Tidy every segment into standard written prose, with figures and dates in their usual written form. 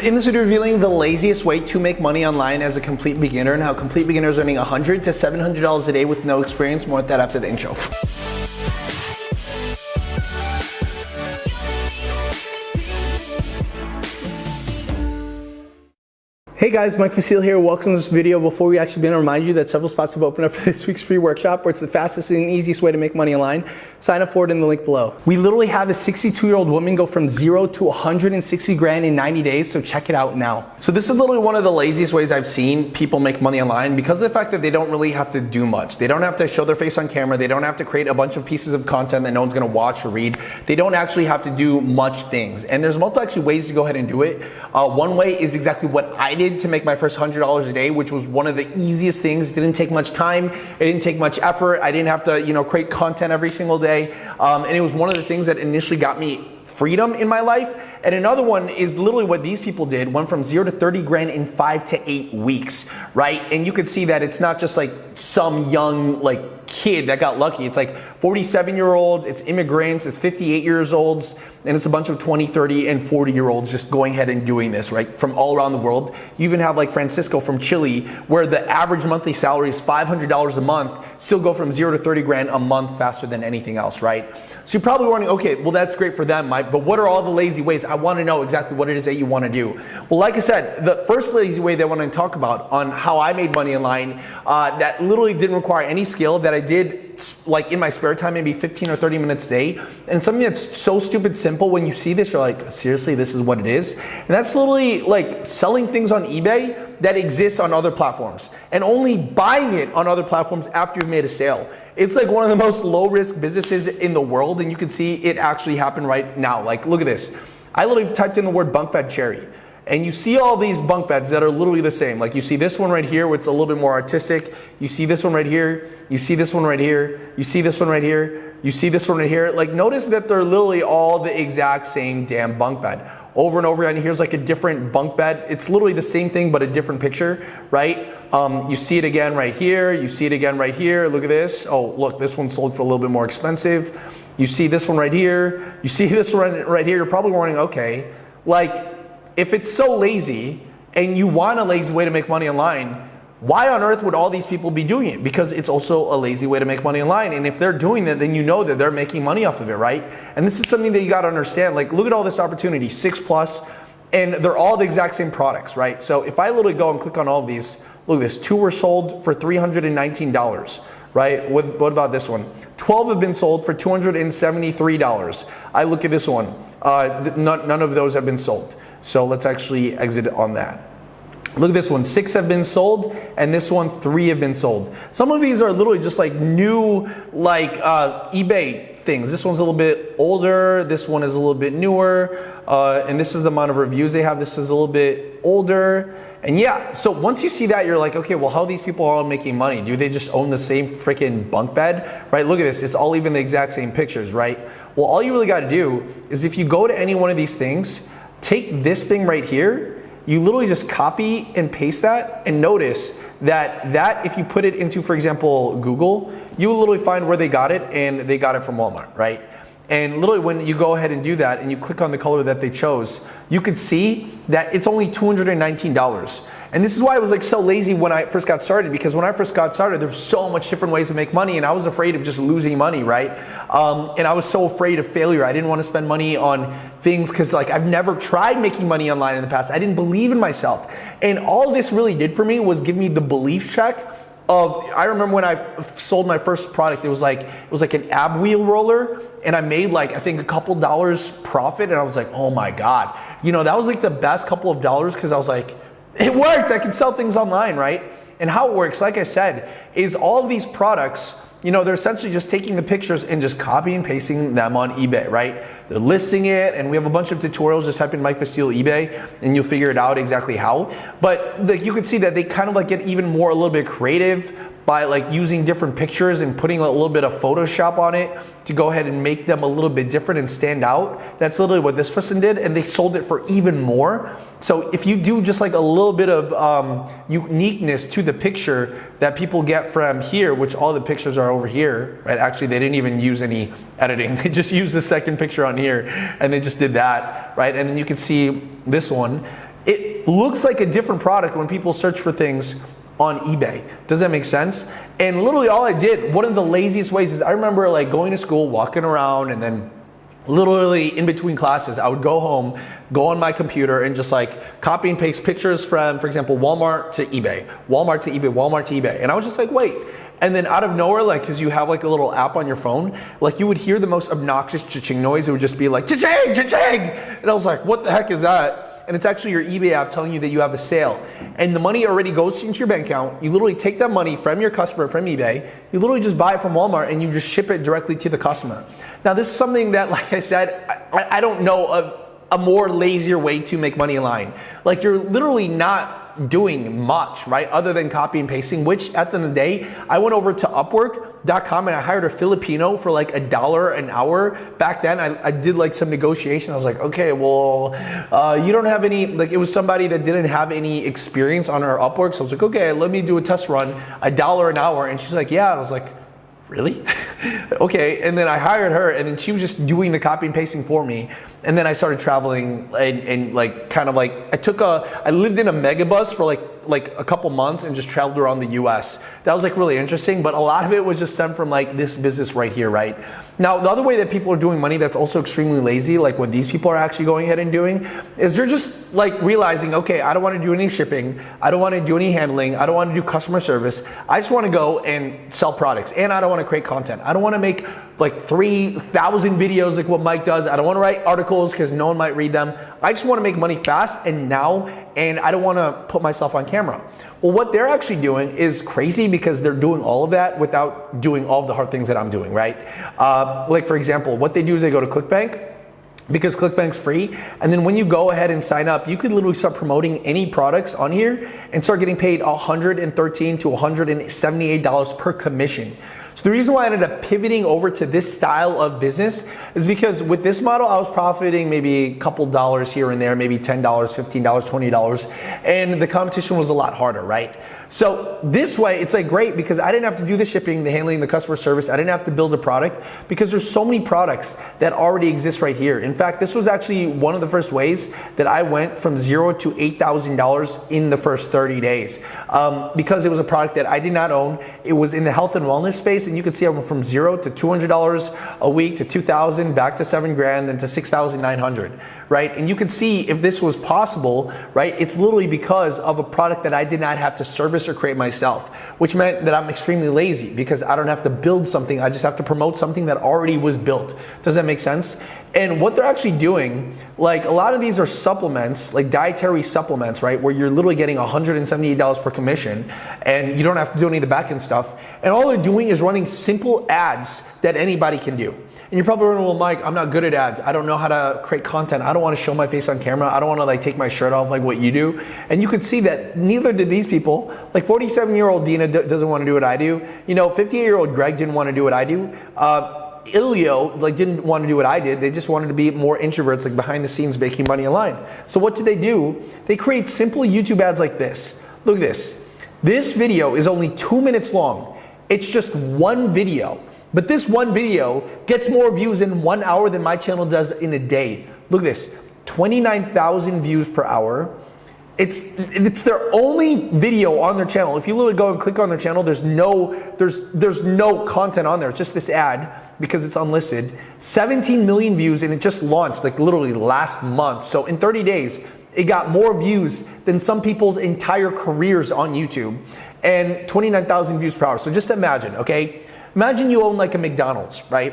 In this video, revealing the laziest way to make money online as a complete beginner and how complete beginners are earning $100 to $700 a day with no experience. More with that after the intro. Hey guys, Mike VESTIL here. Welcome to this video. Before we actually begin, to remind you that several spots have opened up for this week's free workshop where it's the fastest and easiest way to make money online. Sign up for it in the link below. We literally have a 62-year-old woman go from 0 to 160 grand in 90 days, so check it out now. So this is literally one of the laziest ways I've seen people make money online because of the fact that they don't really have to do much. They don't have to show their face on camera. They don't have to create a bunch of pieces of content that no one's gonna watch or read. They don't actually have to do much things. And there's multiple actually ways to go ahead and do it. One way is exactly what I did to make my first $100 a day, which was one of the easiest things. It didn't take much time. It didn't take much effort. I didn't have to, create content every single day. And it was one of the things that initially got me freedom in my life. And another one is literally what these people did, went from 0 to 30 grand in 5 to 8 weeks, right? And you could see that it's not just like some young kid that got lucky. It's like 47-year-olds, it's immigrants, it's 58-years-olds, and it's a bunch of 20, 30, and 40-year-olds just going ahead and doing this, right? From all around the world. You even have like Francisco from Chile, where the average monthly salary is $500 a month, still go from 0 to 30 grand a month faster than anything else, right? So you're probably wondering, okay, well that's great for them, Mike, but what are all the lazy ways? I want to know exactly what it is that you want to do. Well, like I said, the first lazy way that I want to talk about on how I made money online, that literally didn't require any skill, that I did like in my spare time, maybe 15 or 30 minutes a day. And something that's so stupid simple, when you see this, you're like, seriously, this is what it is? And that's literally like selling things on eBay that exists on other platforms and only buying it on other platforms after you've made a sale. It's like one of the most low risk businesses in the world, and you can see it actually happen right now. Like, look at this. I literally typed in the word bunk bed cherry. And you see all these bunk beds that are literally the same. Like you see this one right here, where it's a little bit more artistic. You see this one right here. You see this one right here. You see this one right here. You see this one right here. Like notice that they're literally all the exact same damn bunk bed. Over and over again, here's like a different bunk bed. It's literally the same thing, but a different picture, right? You see it again right here. You see it again right here. Look at this. Oh, look, this one sold for a little bit more expensive. You see this one right here. You see this one right here. You're probably wondering, okay, like, if it's so lazy and you want a lazy way to make money online, why on earth would all these people be doing it? Because it's also a lazy way to make money online. And if they're doing that, then you know that they're making money off of it, right? And this is something that you got to understand. Like, look at all this opportunity, 6+, and they're all the exact same products, right? So if I literally go and click on all of these, look at this, 2 were sold for $319, right? What about this one? 12 have been sold for $273. I look at this one, none of those have been sold. So let's actually exit on that. Look at this one, 6 have been sold, and this one, 3 have been sold. Some of these are literally just like new, eBay things. This one's a little bit older, this one is a little bit newer, and this is the amount of reviews they have. This is a little bit older. And yeah, so once you see that, you're like, okay, well, how are these people all making money? Do they just own the same freaking bunk bed, right? Look at this, it's all even the exact same pictures, right? Well, all you really gotta do is if you go to any one of these things, take this thing right here, you literally just copy and paste that, and notice that if you put it into, for example, Google, you will literally find where they got it, and they got it from Walmart, right? And literally when you go ahead and do that and you click on the color that they chose, you could see that it's only $219. And this is why I was like so lazy when I first got started, because when I first got started, there were so much different ways to make money, and I was afraid of just losing money, right? And I was so afraid of failure. I didn't want to spend money on things because I've never tried making money online in the past. I didn't believe in myself. And all this really did for me was give me the belief check of, I remember when I sold my first product, it was like an ab wheel roller, and I made I think a couple dollars profit, and I was like, oh my God. That was like the best couple of dollars, because I was like, it works, I can sell things online, right? And how it works, like I said, is all of these products, they're essentially just taking the pictures and just copying and pasting them on eBay, right? They're listing it, and we have a bunch of tutorials. Just type in Mike VESTIL eBay, and you'll figure it out exactly how. But you can see that they kind of get even more, a little bit creative by using different pictures and putting a little bit of Photoshop on it to go ahead and make them a little bit different and stand out. That's literally what this person did, and they sold it for even more. So if you do just a little bit of uniqueness to the picture that people get from here, which all the pictures are over here, right? Actually, they didn't even use any editing. They just used the second picture on here, and they just did that, right? And then you can see this one. it looks like a different product when people search for things on eBay. Does that make sense? And literally all I did, one of the laziest ways is I remember like going to school, walking around, and then literally in between classes, I would go home, go on my computer and just like copy and paste pictures from, for example, Walmart to eBay, Walmart to eBay, Walmart to eBay. And I was just like, wait. And then out of nowhere, like, cause you have like a little app on your phone, like you would hear the most obnoxious cha-ching noise. It would just be like, cha-ching, cha-ching. And I was like, what the heck is that? And it's actually your eBay app telling you that you have a sale. And the money already goes into your bank account. You literally take that money from your customer, from eBay. You literally just buy it from Walmart and you just ship it directly to the customer. Now this is something that, like I said, I don't know of a more lazier way to make money online. Like you're literally not doing much, right? Other than copy and pasting, which at the end of the day, I went over to Upwork.com and I hired a Filipino for like $1 an hour. Back then, I did like some negotiation. I was like, okay, well, you don't have any, like it was somebody that didn't have any experience on our Upwork. So I was like, okay, let me do a test run, $1 an hour. And she's like, yeah. I was like, really? Okay. And then I hired her and then she was just doing the copy and pasting for me. And then I started traveling and like kind of like I lived in a megabus for like a couple months and just traveled around the US. That was like really interesting, but a lot of it was just stemmed from like this business right here, right? Now, the other way that people are doing money that's also extremely lazy, like what these people are actually going ahead and doing, is they're just like realizing, okay, I don't want to do any shipping. I don't want to do any handling. I don't want to do customer service. I just want to go and sell products. And I don't want to create content. I don't want to make like 3,000 videos like what Mike does. I don't want to write articles because no one might read them. I just want to make money fast and now, and I don't want to put myself on camera. Well, what they're actually doing is crazy because they're doing all of that without doing all of the hard things that I'm doing, right? Like for example, what they do is they go to ClickBank, because ClickBank's free. And then when you go ahead and sign up, you could literally start promoting any products on here and start getting paid $113 to $178 per commission. So the reason why I ended up pivoting over to this style of business is because with this model, I was profiting maybe a couple dollars here and there, maybe $10, $15, $20, and the competition was a lot harder, right? So this way, it's like great because I didn't have to do the shipping, the handling, the customer service. I didn't have to build a product because there's so many products that already exist right here. In fact, this was actually one of the first ways that I went from $0 to $8,000 in the first 30 days because it was a product that I did not own. It was in the health and wellness space, and you could see I went from $0 to $200 a week to $2,000, back to $7,000, then to $6,900. Right? And you can see if this was possible, right? It's literally because of a product that I did not have to service or create myself, which meant that I'm extremely lazy because I don't have to build something. I just have to promote something that already was built. Does that make sense? And what they're actually doing, like a lot of these are supplements, like dietary supplements, right? Where you're literally getting $178 per commission and you don't have to do any of the back end stuff. And all they're doing is running simple ads that anybody can do. And you're probably wondering, well, Mike, I'm not good at ads. I don't know how to create content. I don't want to show my face on camera. I don't want to like take my shirt off like what you do. And you could see that neither did these people. Like 47-year-old Dina doesn't want to do what I do. You know, 58-year-old Greg didn't want to do what I do. Ilio like didn't want to do what I did. They just wanted to be more introverts, like behind the scenes making money online. So what did they do? They create simple YouTube ads like this. Look at this. This video is only 2 minutes long. It's just one video. But this one video gets more views in 1 hour than my channel does in a day. Look at this, 29,000 views per hour. It's their only video on their channel. If you literally go and click on their channel, there's no content on there. It's just this ad because it's unlisted. 17 million views and it just launched like literally last month. So in 30 days, it got more views than some people's entire careers on YouTube and 29,000 views per hour. So just imagine, okay? Imagine you own like a McDonald's, right?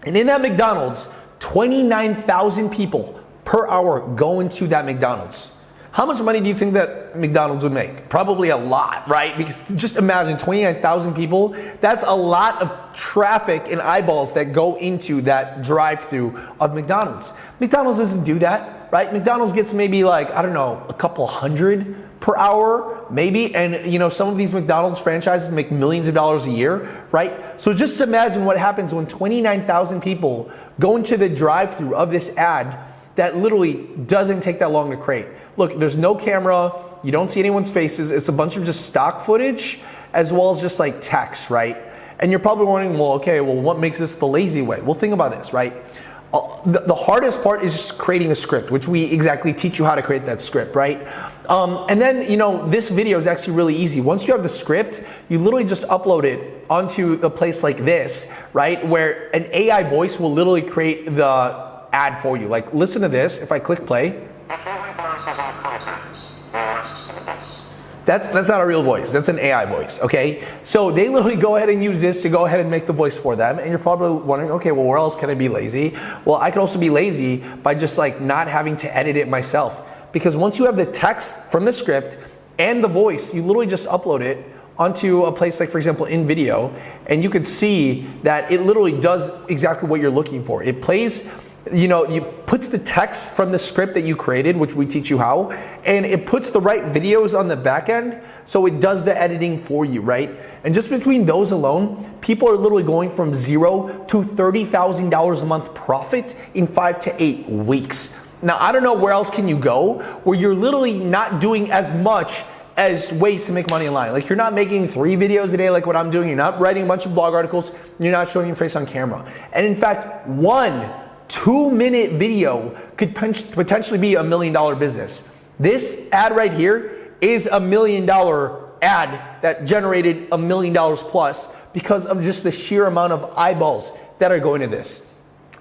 And in that McDonald's, 29,000 people per hour go into that McDonald's. How much money do you think that McDonald's would make? Probably a lot, right? Because just imagine 29,000 people. That's a lot of traffic and eyeballs that go into that drive-through of McDonald's. McDonald's doesn't do that, right? McDonald's gets maybe like, I don't know, a couple hundred per hour, maybe. And you know, some of these McDonald's franchises make millions of dollars a year, right? So just imagine what happens when 29,000 people go into the drive-through of this ad that literally doesn't take that long to create. Look, there's no camera, you don't see anyone's faces, it's a bunch of just stock footage as well as just like text, right? And you're probably wondering, well, okay, well, what makes this the lazy way? Well, think about this, right? The hardest part is just creating a script, which we exactly teach you how to create that script, right? And then, this video is actually really easy. Once you have the script, you literally just upload it onto a place like this, right? Where an AI voice will literally create the ad for you. Like, listen to this. If I click play. That's not a real voice. That's an AI voice, okay? So they literally go ahead and use this to go ahead and make the voice for them. And you're probably wondering, okay, well, where else can I be lazy? Well, I can also be lazy by just like not having to edit it myself. Because once you have the text from the script and the voice, you literally just upload it onto a place like, for example, in video, and you can see that it literally does exactly what you're looking for. It plays, you puts the text from the script that you created, which we teach you how, and it puts the right videos on the back end, so it does the editing for you, right? And just between those alone, people are literally going from $0 to $30,000 a month profit in 5 to 8 weeks. Now, I don't know where else can you go where you're literally not doing as much as ways to make money online. Like, you're not making 3 videos a day like what I'm doing. You're not writing a bunch of blog articles. You're not showing your face on camera. And in fact, 1 2-minute video could potentially be $1 million business. This ad right here is $1 million ad that generated $1 million plus because of just the sheer amount of eyeballs that are going to this.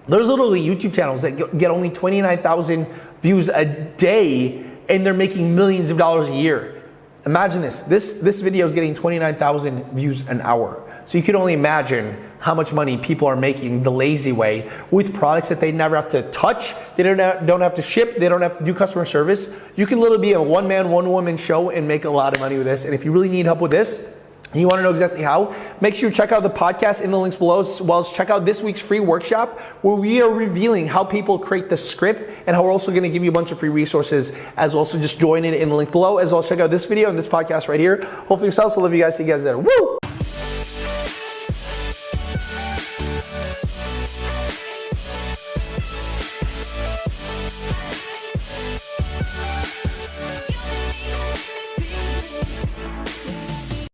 There's literally YouTube channels that get only 29,000 views a day and they're making millions of dollars a year. Imagine this. This video is getting 29,000 views an hour. So you can only imagine how much money people are making the lazy way with products that they never have to touch, they don't have to ship, they don't have to do customer service. You can literally be a one-man, one-woman show and make a lot of money with this. And if you really need help with this, and you want to know exactly how, make sure you check out the podcast in the links below, as well as check out this week's free workshop where we are revealing how people create the script and how we're also going to give you a bunch of free resources as well. So just join in the link below, as well as check out this video and this podcast right here. Hopefully yourselves. So love you guys. See you guys later. Woo!